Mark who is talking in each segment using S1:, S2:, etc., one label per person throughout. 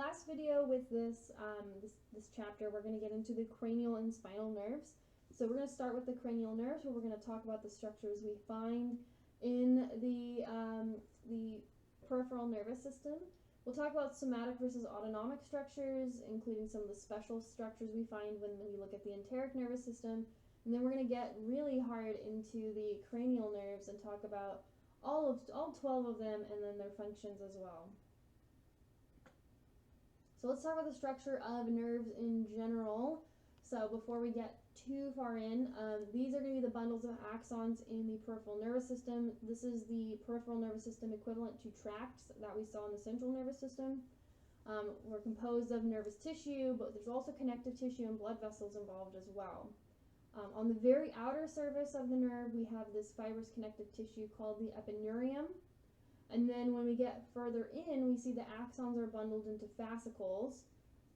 S1: last video with this chapter, we're going to get into the cranial and spinal nerves. So we're going to start with the cranial nerves, where we're going to talk about the structures we find in the peripheral nervous system. We'll talk about somatic versus autonomic structures, including some of the special structures we find when we look at the enteric nervous system. And then we're going to get really hard into the cranial nerves and talk about all 12 of them and then their functions as well. So let's talk about the structure of nerves in general. So before we get too far in, these are going to be the bundles of axons in the peripheral nervous system. This is the peripheral nervous system equivalent to tracts that we saw in the central nervous system. We're composed of nervous tissue, but there's also connective tissue and blood vessels involved as well. On the very outer surface of the nerve, we have this fibrous connective tissue called the epineurium. And then when we get further in, we see the axons are bundled into fascicles.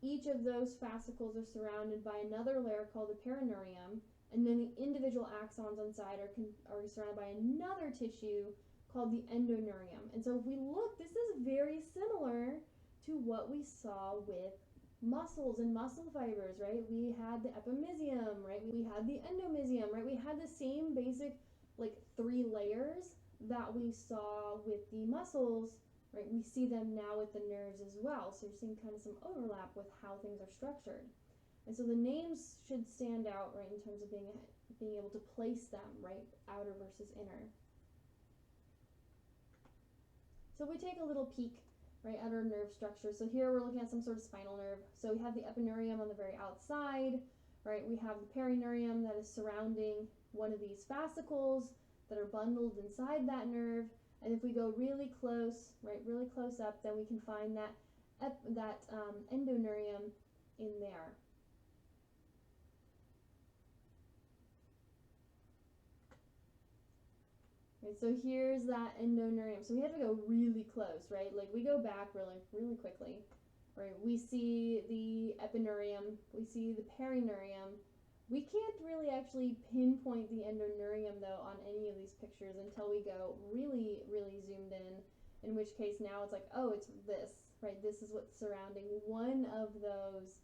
S1: Each of those fascicles are surrounded by another layer called the perineurium, and then the individual axons inside are surrounded by another tissue called the endoneurium. And so if we look, this is very similar to what we saw with muscles and muscle fibers, right? We had the epimysium, right? We had the endomysium, right? We had the same basic, like, 3 layers that we saw with the muscles, right? We see them now with the nerves as well. So you're seeing kind of some overlap with how things are structured. And so the names should stand out, right, in terms of being able to place them, right? Outer versus inner. So we take a little peek, right, at our nerve structure. So here we're looking at some sort of spinal nerve. So we have the epineurium on the very outside, right? We have the perineurium that is surrounding one of these fascicles that are bundled inside that nerve. And if we go really close, right, really close up, then we can find that endoneurium in there. Right, so here's that endoneurium. So we have to go really close, right? Like, we go back really, really quickly, right? We see the epineurium, we see the perineurium. We can't really actually pinpoint the endoneurium, though, on any of these pictures until we go really, really zoomed in which case now it's like, oh, it's this, right? This is what's surrounding one of those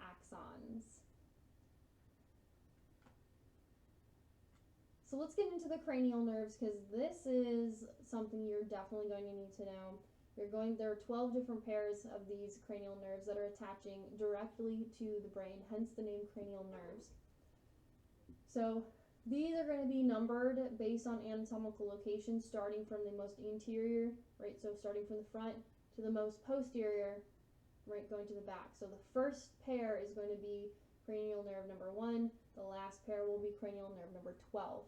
S1: axons. So let's get into the cranial nerves, because this is something you're definitely going to need to know. There are 12 different pairs of these cranial nerves that are attaching directly to the brain, hence the name cranial nerves. So these are going to be numbered based on anatomical location, starting from the most anterior, right? So starting from the front to the most posterior, right, going to the back. So the first pair is going to be cranial nerve number 1. The last pair will be cranial nerve number 12.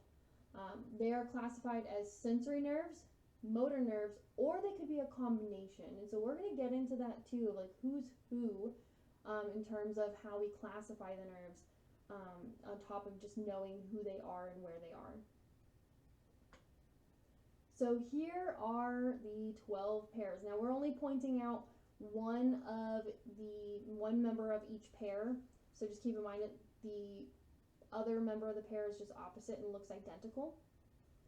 S1: They are classified as sensory nerves, motor nerves, or they could be a combination. And so we're going to get into that too, like who's who, in terms of how we classify the nerves, on top of just knowing who they are and where they are. So here are the 12 pairs. Now we're only pointing out one member of each pair. So just keep in mind that the other member of the pair is just opposite and looks identical.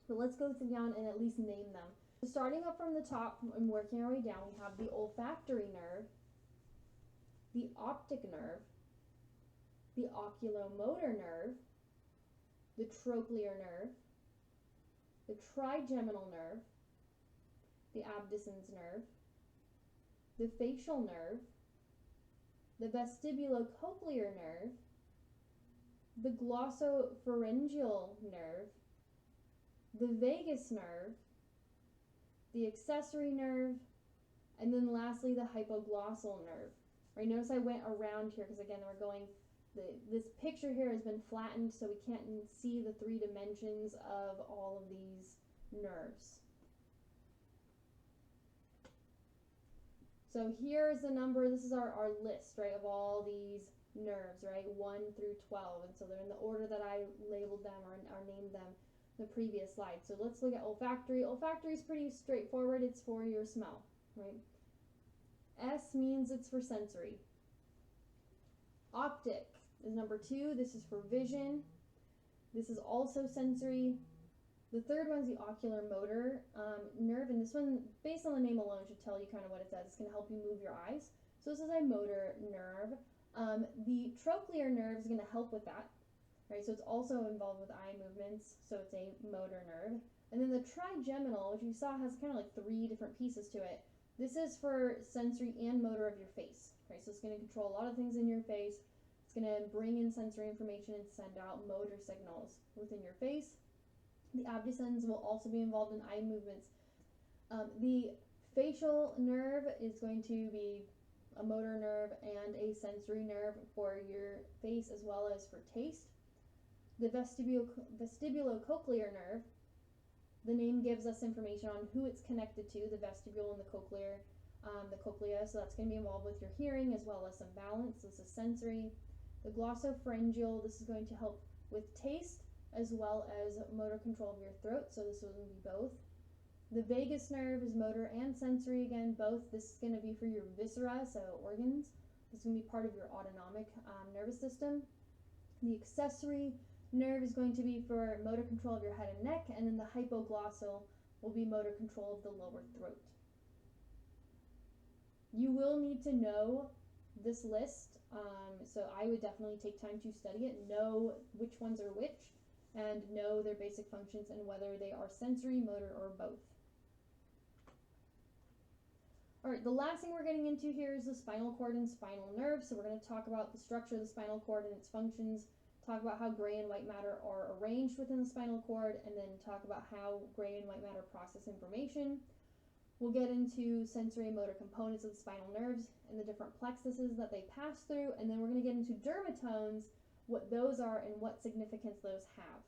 S1: But let's go down and at least name them. So starting up from the top and working our way down, we have the olfactory nerve, the optic nerve, the oculomotor nerve, the trochlear nerve, the trigeminal nerve, the abducens nerve, the facial nerve, the vestibulocochlear nerve, the glossopharyngeal nerve, the vagus nerve, the accessory nerve, and then lastly the hypoglossal nerve. Right, notice I went around here because, again, we're going, this picture here has been flattened so we can't see the 3 dimensions of all of these nerves. So here's the number, this is our list, right, of all these nerves, right, 1 through 12, and so they're in the order that I labeled them or named them in the previous slide. So let's look at olfactory. Olfactory is pretty straightforward. It's for your smell, right? S means it's for sensory. Optic is number 2. This is for vision. This is also sensory. The third one's the ocular motor nerve, and this one, based on the name alone, should tell you kind of what it does. It's going to help you move your eyes. So this is a motor nerve. The trochlear nerve is going to help with that, right? So it's also involved with eye movements, so it's a motor nerve. And then the trigeminal, which you saw has kind of like 3 different pieces to it. This is for sensory and motor of your face, right? So it's going to control a lot of things in your face. It's going to bring in sensory information and send out motor signals within your face. The abducens will also be involved in eye movements. The facial nerve is going to be a motor nerve and a sensory nerve for your face as well as for taste. The vestibulocochlear nerve, the name gives us information on who it's connected to, the vestibule and the cochlea, so that's going to be involved with your hearing as well as some balance. This is sensory. The glossopharyngeal, this is going to help with taste as well as motor control of your throat, so this will be both. The vagus nerve is motor and sensory, again, both. This is going to be for your viscera, so organs. This is going to be part of your autonomic nervous system. The accessory nerve is going to be for motor control of your head and neck, and then the hypoglossal will be motor control of the lower throat. You will need to know this list, so I would definitely take time to study it, know which ones are which, and know their basic functions and whether they are sensory, motor, or both. Alright, the last thing we're getting into here is the spinal cord and spinal nerve. So we're going to talk about the structure of the spinal cord and its functions, talk about how gray and white matter are arranged within the spinal cord, and then talk about how gray and white matter process information. We'll get into sensory and motor components of the spinal nerves and the different plexuses that they pass through, and then we're going to get into dermatones, what those are and what significance those have.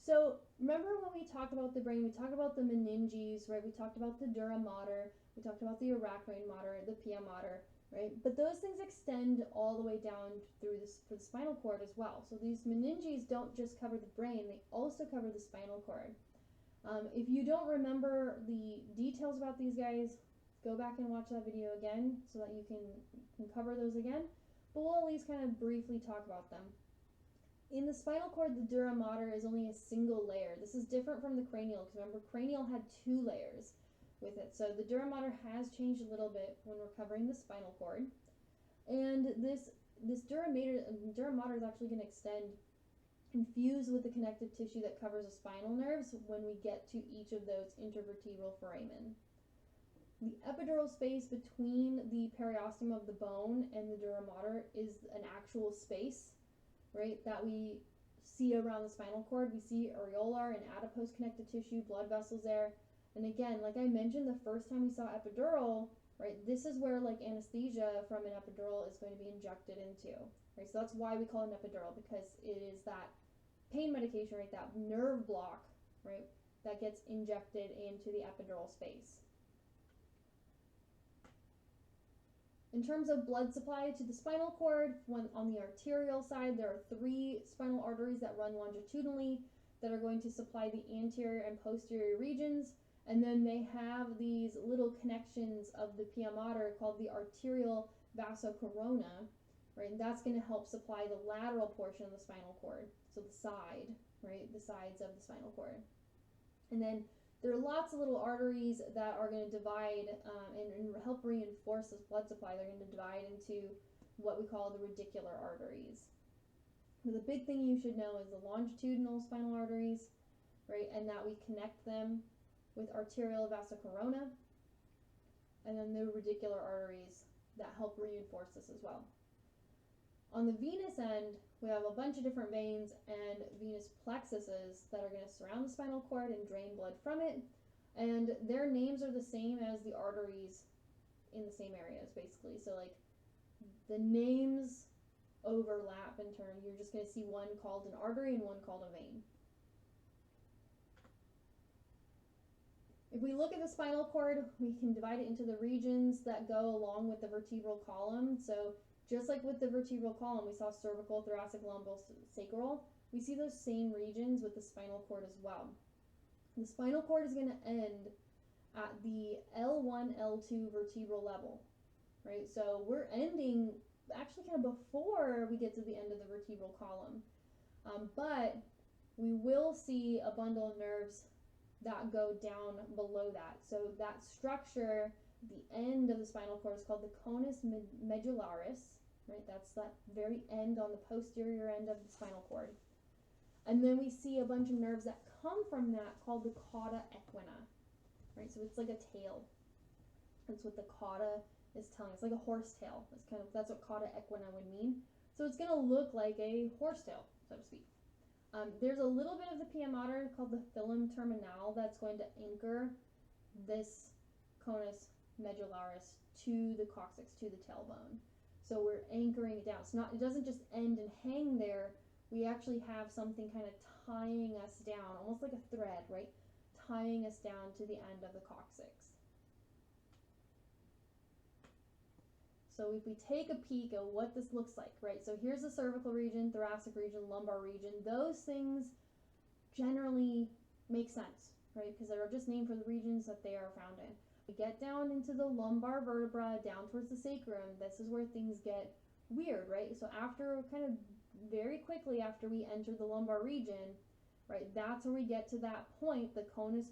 S1: So remember when we talked about the brain, we talked about the meninges, right? We talked about the dura mater, we talked about the arachnoid mater, the pia mater, right? But those things extend all the way down through this for the spinal cord as well. So these meninges don't just cover the brain, they also cover the spinal cord. If you don't remember the details about these guys, go back and watch that video again so that you can cover those again. But we'll at least kind of briefly talk about them. In the spinal cord, the dura mater is only a single layer. This is different from the cranial, because remember, cranial had 2 layers with it. So the dura mater has changed a little bit when we're covering the spinal cord. And this dura mater is actually going to extend and fuse with the connective tissue that covers the spinal nerves when we get to each of those intervertebral foramen. The epidural space between the periosteum of the bone and the dura mater is an actual space, right, that we see around the spinal cord. We see areolar and adipose connective tissue, blood vessels there. And again, like I mentioned, the first time we saw epidural, right, this is where like anesthesia from an epidural is going to be injected into, right? So that's why we call it an epidural, because it is that pain medication, right, that nerve block, right, that gets injected into the epidural space. In terms of blood supply to the spinal cord, on the arterial side, there are 3 spinal arteries that run longitudinally that are going to supply the anterior and posterior regions, and then they have these little connections of the pia mater called the arterial vasocorona, right, and that's going to help supply the lateral portion of the spinal cord, so the side, right, the sides of the spinal cord. And then there are lots of little arteries that are going to divide and help reinforce this blood supply. They're going to divide into what we call the radicular arteries. But the big thing you should know is the longitudinal spinal arteries, right, and that we connect them with arterial vasocorona, and then the radicular arteries that help reinforce this as well. On the venous end, we have a bunch of different veins and venous plexuses that are going to surround the spinal cord and drain blood from it, and their names are the same as the arteries in the same areas, basically. So like the names overlap in turn. You're just going to see one called an artery and one called a vein. If we look at the spinal cord, we can divide it into the regions that go along with the vertebral column. So just like with the vertebral column, we saw cervical, thoracic, lumbar, sacral. We see those same regions with the spinal cord as well. The spinal cord is going to end at the L1, L2 vertebral level, right? So we're ending actually kind of before we get to the end of the vertebral column. But we will see a bundle of nerves that go down below that. So that structure the end of the spinal cord is called the conus medullaris, right? That's that very end on the posterior end of the spinal cord. And then we see a bunch of nerves that come from that called the cauda equina, right? So it's like a tail. That's what the cauda is telling us, like a horse tail. That's what cauda equina would mean. So it's going to look like a horse tail, so to speak. There's a little bit of the pia mater called the filum terminal that's going to anchor this conus medullaris to the coccyx, to the tailbone. So we're anchoring it down. It doesn't just end and hang there. We actually have something kind of tying us down, almost like a thread, right? Tying us down to the end of the coccyx. So if we take a peek at what this looks like, right? So here's the cervical region, thoracic region, lumbar region. Those things generally make sense, right? Because they're just named for the regions that they are found in. We get down into the lumbar vertebra, down towards the sacrum. This is where things get weird, right? So after kind of very quickly after we enter the lumbar region, right, that's where we get to that point, the conus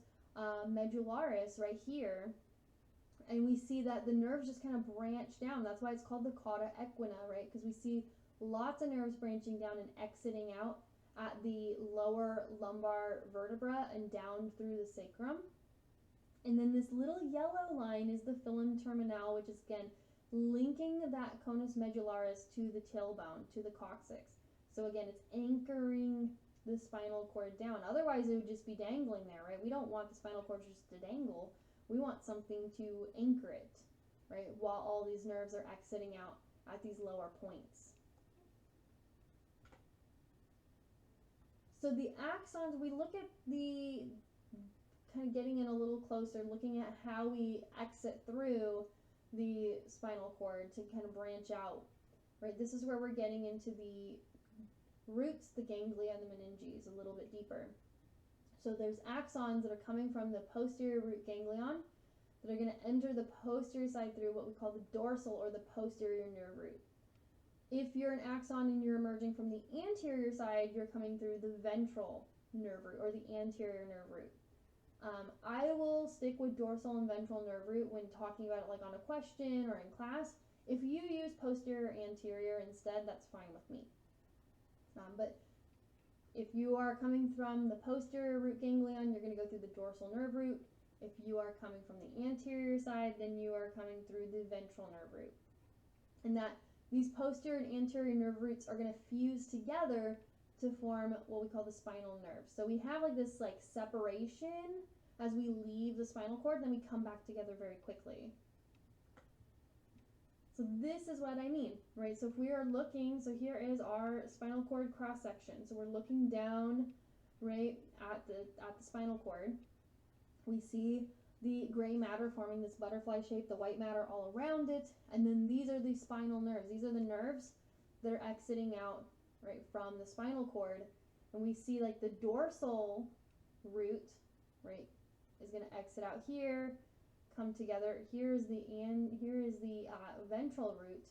S1: medullaris right here. And we see that the nerves just kind of branch down. That's why it's called the cauda equina, right? Because we see lots of nerves branching down and exiting out at the lower lumbar vertebra and down through the sacrum. And then this little yellow line is the filum terminal, which is again linking that conus medullaris to the tailbone, to the coccyx. So again, it's anchoring the spinal cord down. Otherwise, it would just be dangling there, right? We don't want the spinal cord just to dangle. We want something to anchor it, right, while all these nerves are exiting out at these lower points. So the axons, we look at the, kind of getting in a little closer, looking at how we exit through the spinal cord to kind of branch out, right? This is where we're getting into the roots, the ganglia, and the meninges a little bit deeper. So there's axons that are coming from the posterior root ganglion that are going to enter the posterior side through what we call the dorsal or the posterior nerve root. If you're an axon and you're emerging from the anterior side, you're coming through the ventral nerve root or the anterior nerve root. I will stick with dorsal and ventral nerve root when talking about it like on a question or in class. If you use posterior or anterior instead, that's fine with me. But if you are coming from the posterior root ganglion, you're going to go through the dorsal nerve root. If you are coming from the anterior side, then you are coming through the ventral nerve root. And that these posterior and anterior nerve roots are going to fuse together to form what we call the spinal nerve. So we have like this like separation as we leave the spinal cord, then we come back together very quickly. So this is what I mean, right? So if we are looking, so here is our spinal cord cross section. So we're looking down, right, at the spinal cord. We see the gray matter forming this butterfly shape, the white matter all around it, and then these are the spinal nerves. These are the nerves that are exiting out, right, from the spinal cord. And we see like the dorsal root, right, is going to exit out here, come together. Here is the ventral root,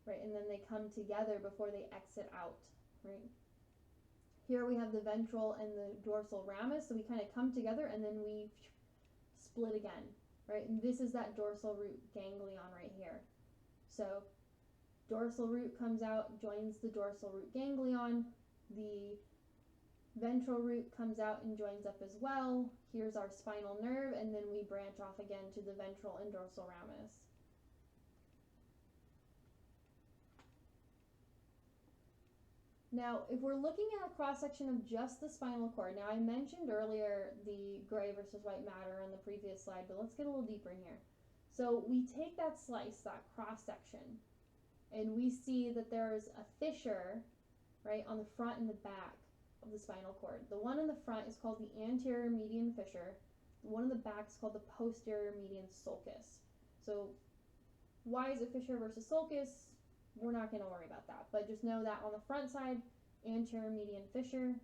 S1: right, and then they come together before they exit out, right. Here we have the ventral and the dorsal ramus, so we kind of come together and then we split again, right, and this is that dorsal root ganglion right here. So dorsal root comes out, joins the dorsal root ganglion, the ventral root comes out and joins up as well. Here's our spinal nerve, and then we branch off again to the ventral and dorsal ramus. Now, if we're looking at a cross-section of just the spinal cord, now I mentioned earlier the gray versus white matter on the previous slide, but let's get a little deeper in here. So we take that slice, that cross-section, and we see that there's a fissure, right, on the front and the back of the spinal cord. The one in the front is called the anterior median fissure. The one in the back is called the posterior median sulcus. So why is it fissure versus sulcus? We're not going to worry about that, but just know that on the front side, anterior median fissure,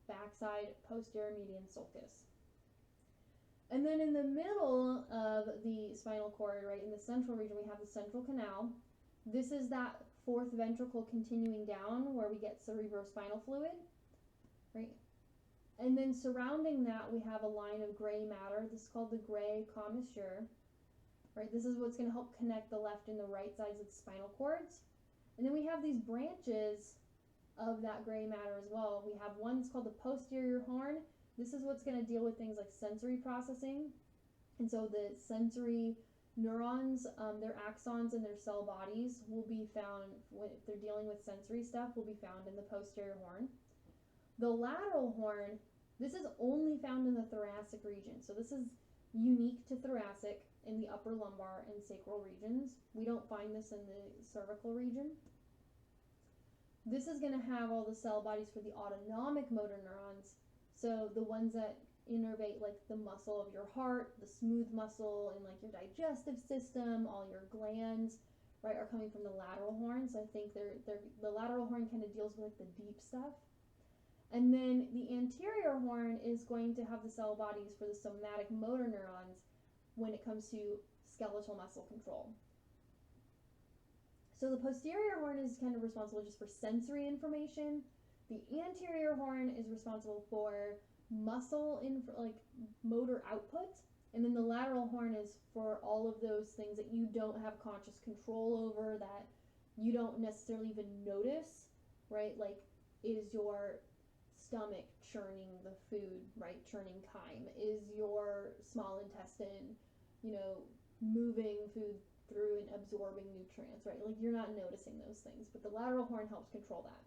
S1: back side, posterior median sulcus. And then in the middle of the spinal cord, right, in the central region, we have the central canal. This is that fourth ventricle continuing down where we get cerebrospinal fluid, right? And then surrounding that, we have a line of gray matter. This is called the gray commissure. right? This is what's going to help connect the left and the right sides of the spinal cords. And then we have these branches of that gray matter as well. We have one that's called the posterior horn. This is what's going to deal with things like sensory processing. And so the sensory neurons, their axons and their cell bodies will be found, if they're dealing with sensory stuff, will be found in the posterior horn. The lateral horn, this is only found in the thoracic region. So this is unique to thoracic in the upper lumbar and sacral regions. We don't find this in the cervical region. This is going to have all the cell bodies for the autonomic motor neurons. So the ones that innervate like the muscle of your heart, the smooth muscle, and like your digestive system, all your glands, right, are coming from the lateral horn. So I think the lateral horn kind of deals with like the deep stuff. And then the anterior horn is going to have the cell bodies for the somatic motor neurons when it comes to skeletal muscle control. So the posterior horn is kind of responsible just for sensory information. The anterior horn is responsible for muscle like motor output, and then the lateral horn is for all of those things that you don't have conscious control over, that you don't necessarily even notice, right? Like, is your stomach churning the food, right? Churning chyme? Is your small intestine, moving food through and absorbing nutrients, right? Like, you're not noticing those things, but the lateral horn helps control that.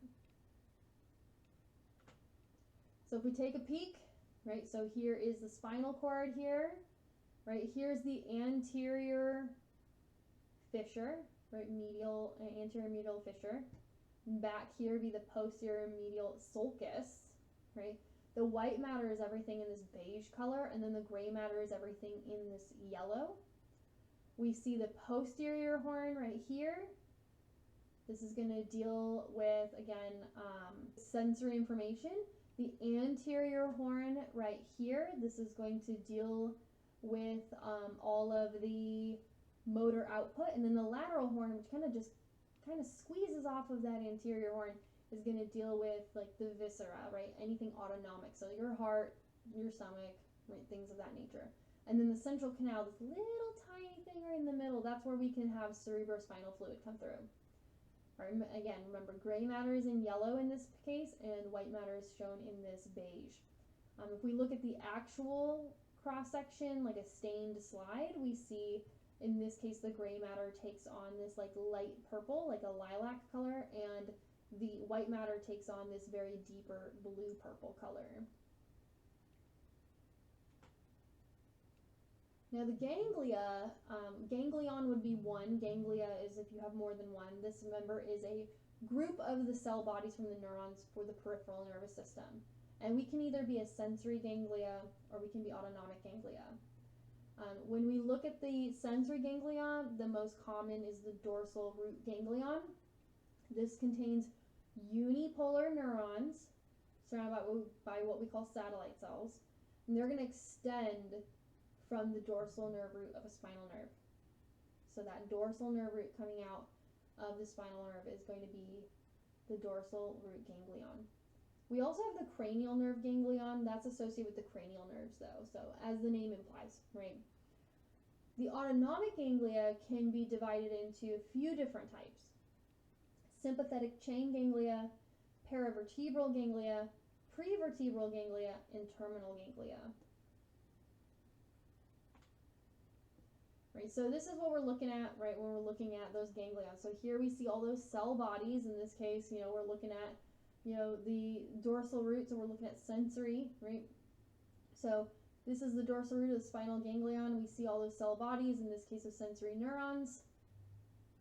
S1: So if we take a peek, right, so here is the spinal cord here, right, here's the anterior fissure, right, anterior medial fissure. And back here be the posterior medial sulcus, right. The white matter is everything in this beige color, and then the gray matter is everything in this yellow. We see the posterior horn right here. This is going to deal with, again, sensory information. The anterior horn right here, this is going to deal with all of the motor output. And then the lateral horn, which kind of squeezes off of that anterior horn, is going to deal with like the viscera, right? Anything autonomic. So your heart, your stomach, right? Things of that nature. And then the central canal, this little tiny thing right in the middle, that's where we can have cerebrospinal fluid come through. Right, again, remember, gray matter is in yellow in this case, and white matter is shown in this beige. If we look at the actual cross-section, like a stained slide, we see, in this case, the gray matter takes on this like light purple, like a lilac color, and the white matter takes on this very deeper blue-purple color. Now the ganglia, ganglion would be one. Ganglia is if you have more than one. This, remember, is a group of the cell bodies from the neurons for the peripheral nervous system. And we can either be a sensory ganglia or we can be autonomic ganglia. When we look at the sensory ganglia, the most common is the dorsal root ganglion. This contains unipolar neurons surrounded by what we call satellite cells. And they're going to extend from the dorsal nerve root of a spinal nerve. So that dorsal nerve root coming out of the spinal nerve is going to be the dorsal root ganglion. We also have the cranial nerve ganglion. That's associated with the cranial nerves though, so as the name implies, right? The autonomic ganglia can be divided into a few different types. Sympathetic chain ganglia, paravertebral ganglia, prevertebral ganglia, and terminal ganglia. Right, so this is what we're looking at, right, when we're looking at those ganglia. So here we see all those cell bodies. In this case, we're looking at, the dorsal root, so we're looking at sensory, right? So this is the dorsal root of the spinal ganglion. We see all those cell bodies, in this case of sensory neurons,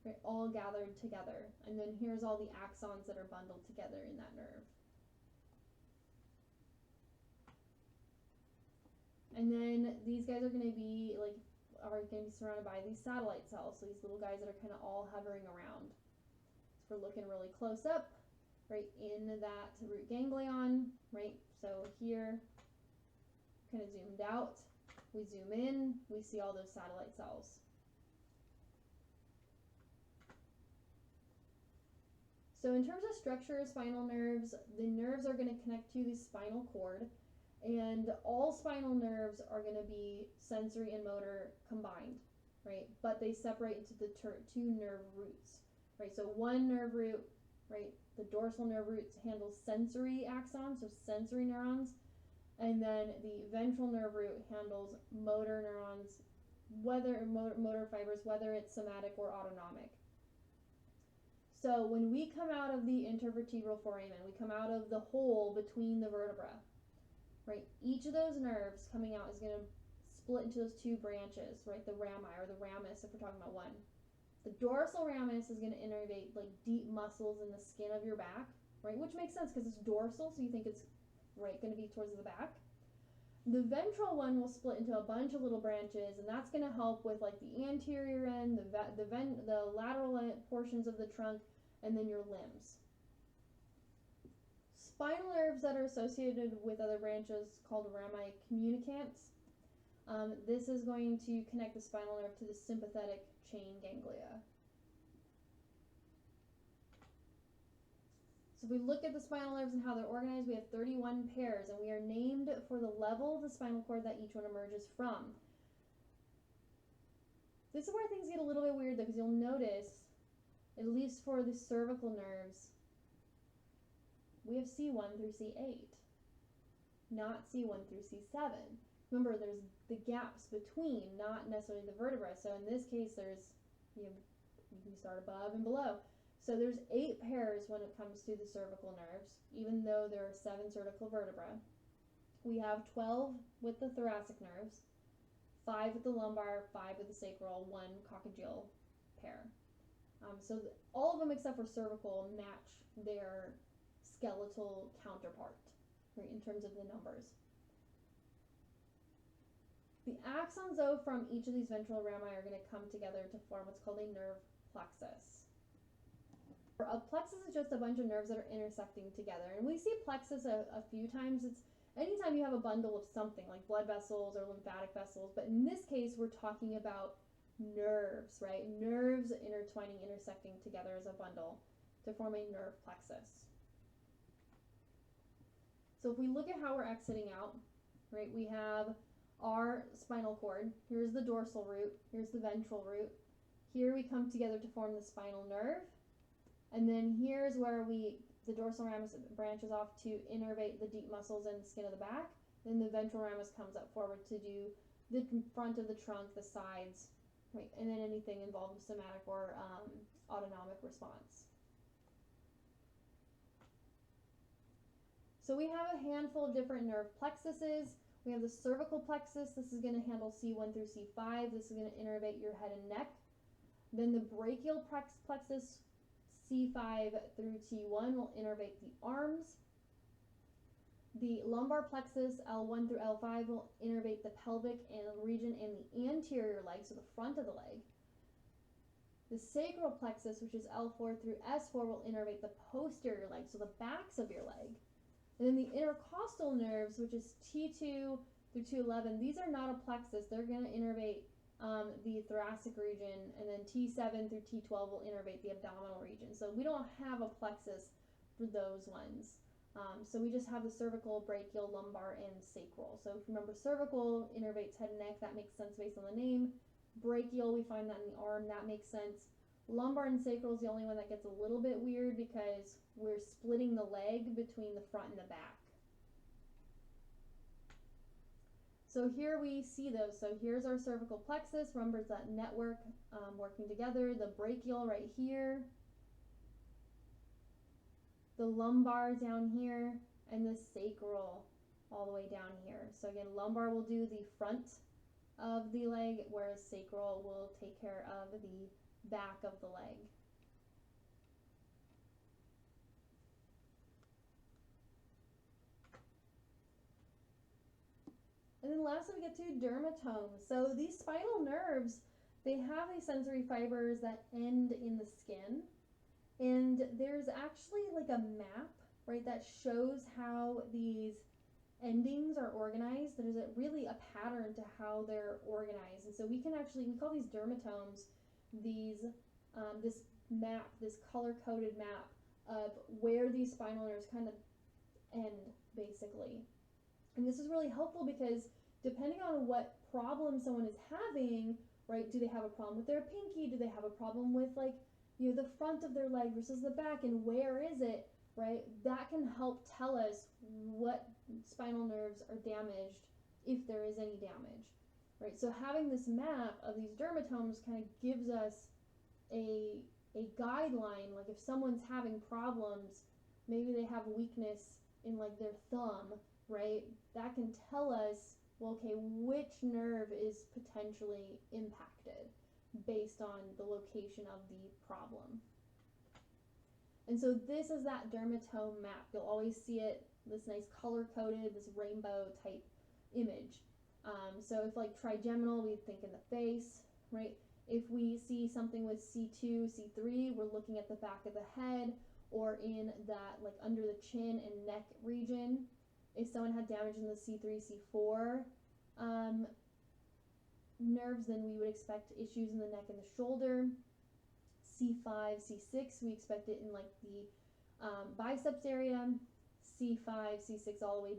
S1: right, all gathered together. And then here's all the axons that are bundled together in that nerve. And then these guys are going to be surrounded by these satellite cells, so these little guys that are kind of all hovering around. So we're looking really close up, right, in that root ganglion, right? So here, kind of zoomed out, we zoom in, we see all those satellite cells. So in terms of structure of spinal nerves, the nerves are going to connect to the spinal cord, and all spinal nerves are going to be sensory and motor combined. right? But they separate into the two nerve roots, right? So one nerve root, right, the dorsal nerve root handles sensory axons, so sensory neurons, and then the ventral nerve root handles motor neurons, whether motor fibers, whether it's somatic or autonomic. So when we come out of the intervertebral foramen, we come out of the hole between the vertebra, right? Each of those nerves coming out is going to split into those two branches, right? The rami or the ramus, if we're talking about one. The dorsal ramus is going to innervate like deep muscles in the skin of your back, right? Which makes sense because it's dorsal, so you think it's right going to be towards the back. The ventral one will split into a bunch of little branches, and that's going to help with like the anterior end, the lateral portions of the trunk, and then your limbs. Spinal nerves that are associated with other branches called rami communicants. This is going to connect the spinal nerve to the sympathetic chain ganglia. So if we look at the spinal nerves and how they're organized, we have 31 pairs, and we are named for the level of the spinal cord that each one emerges from. This is where things get a little bit weird though, because you'll notice, at least for the cervical nerves, we have C1 through C8, not C1 through C7. Remember, there's the gaps between, not necessarily the vertebra. So in this case, there's, you can start above and below. So there's 8 pairs when it comes to the cervical nerves, even though there are 7 cervical vertebrae. We have 12 with the thoracic nerves, 5 with the lumbar, 5 with the sacral, 1 coccygeal pair. So all of them except for cervical match their skeletal counterpart, right, in terms of the numbers. The axons, though, from each of these ventral rami are going to come together to form what's called a nerve plexus. A plexus is just a bunch of nerves that are intersecting together, and we see plexus a few times. It's anytime you have a bundle of something like blood vessels or lymphatic vessels, but in this case we're talking about nerves, right? Nerves intertwining, intersecting together as a bundle to form a nerve plexus. So if we look at how we're exiting out, right, we have our spinal cord. Here's the dorsal root, here's the ventral root. Here we come together to form the spinal nerve, and then here's where the dorsal ramus branches off to innervate the deep muscles in the skin of the back. Then the ventral ramus comes up forward to do the front of the trunk, the sides, right, and then anything involved with somatic or autonomic response. So we have a handful of different nerve plexuses. We have the cervical plexus. This is going to handle C1 through C5. This is going to innervate your head and neck. Then the brachial plexus, C5 through T1, will innervate the arms. The lumbar plexus, L1 through L5, will innervate the pelvic region and the anterior leg, so the front of the leg. The sacral plexus, which is L4 through S4, will innervate the posterior leg, so the backs of your leg. And then the intercostal nerves, which is T2 through T11, these are not a plexus. They're going to innervate the thoracic region, and then T7 through T12 will innervate the abdominal region. So we don't have a plexus for those ones. So we just have the cervical, brachial, lumbar, and sacral. So if you remember, cervical innervates head and neck. That makes sense based on the name. Brachial, we find that in the arm. That makes sense. Lumbar and sacral is the only one that gets a little bit weird because we're splitting the leg between the front and the back. So here we see those. So here's our cervical plexus. Remember, it's that network working together. The brachial right here. The lumbar down here. And the sacral all the way down here. So again, lumbar will do the front of the leg, whereas sacral will take care of the back of the leg. And then lastly, we get to dermatomes. So these spinal nerves, they have these sensory fibers that end in the skin. And there's actually like a map, right, that shows how these endings are organized. There's really a pattern to how they're organized. And so we can actually, we call these dermatomes, this map, this color-coded map of where these spinal nerves kind of end, basically. And this is really helpful because depending on what problem someone is having, right? Do they have a problem with their pinky? Do they have a problem with, like, you know, the front of their leg versus the back, and where is it, right? That can help tell us what spinal nerves are damaged, if there is any damage, right? So having this map of these dermatomes kind of gives us a guideline. Like if someone's having problems, maybe they have weakness in like their thumb, right? That can tell us, well, okay, which nerve is potentially impacted based on the location of the problem. And so this is that dermatome map. You'll always see it, this nice color-coded, this rainbow type image. So if like trigeminal, we think in the face, right? If we see something with C2, C3, we're looking at the back of the head, or in that like under the chin and neck region. If someone had damage in the C3, C4 nerves, then we would expect issues in the neck and the shoulder. C5, C6, we expect it in like the biceps area. C5, C6 all the way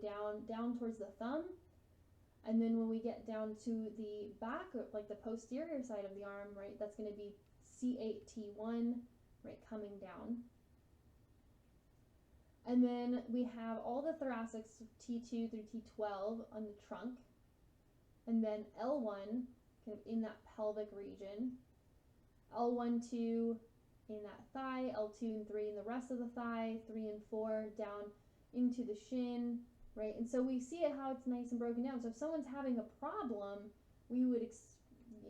S1: down towards the thumb. And then when we get down to the back, like the posterior side of the arm, right, that's going to be C8, T1, right, coming down. And then we have all the thoracics, T2 through T12 on the trunk. And then L1, kind of in that pelvic region. L1, 2 in that thigh, L2 and 3 in the rest of the thigh, 3 and 4 down into the shin, right? And so we see it how it's nice and broken down. So if someone's having a problem, we would,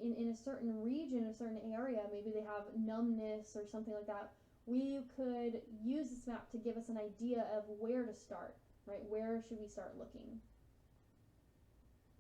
S1: in a certain region, a certain area, maybe they have numbness or something like that, we could use this map to give us an idea of where to start, right? Where should we start looking?